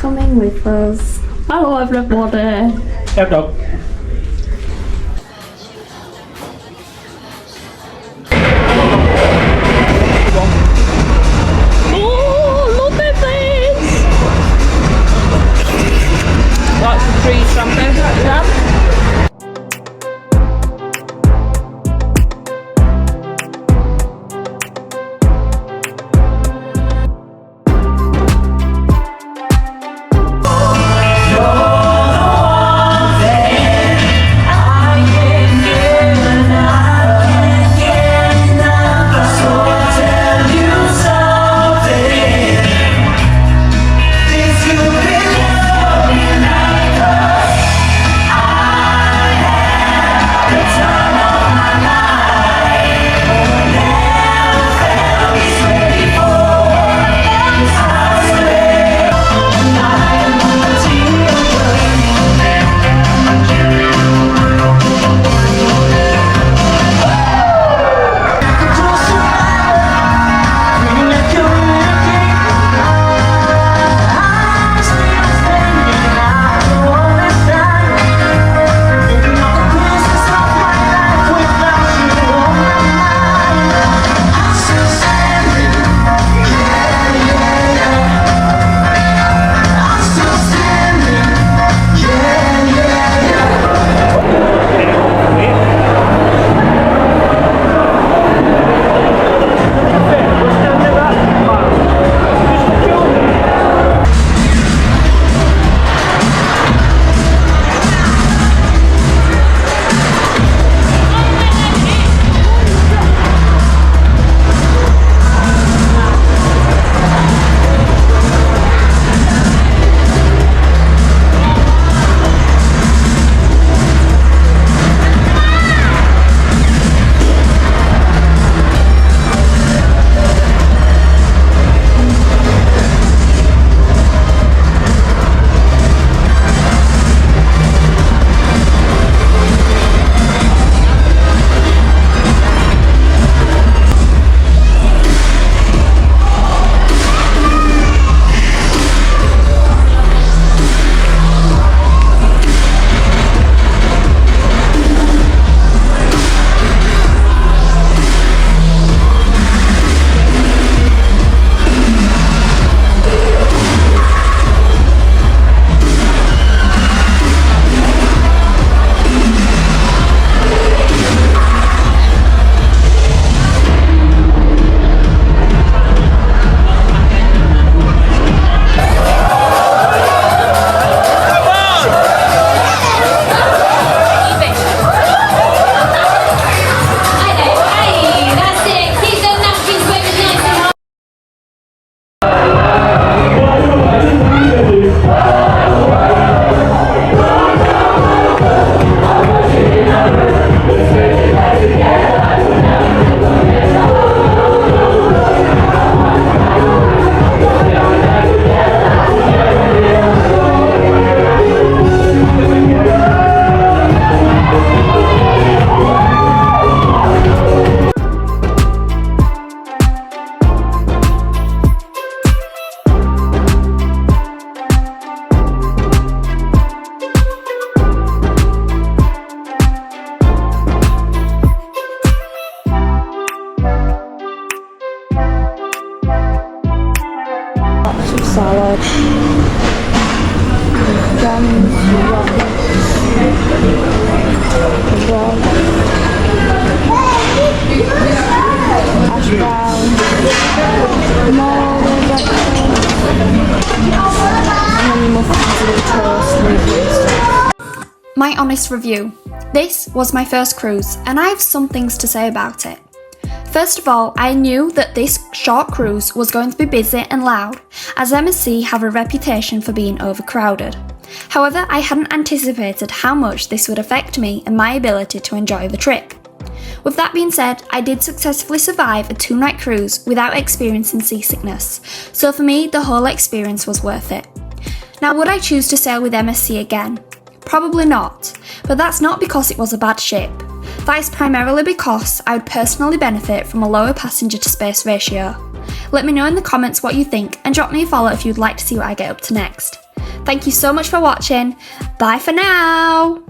coming with us. Hello everybody. Em được. Oh, look at this! What's the tree trumpet? Salad, jams, bread, hash brown, more breakfast, and then muffins with toast and stuff. My honest review. This was my first cruise and I have some things to say about it. First of all, I knew that this short cruise was going to be busy and loud, as MSC have a reputation for being overcrowded. However, I hadn't anticipated how much this would affect me and my ability to enjoy the trip. With that being said, I did successfully survive a 2-night cruise without experiencing seasickness, so for me the whole experience was worth it. Now, would I choose to sail with MSC again? Probably not, but that's not because it was a bad ship. That is primarily because I would personally benefit from a lower passenger to space ratio. Let me know in the comments what you think and drop me a follow if you'd like to see what I get up to next. Thank you so much for watching. Bye for now.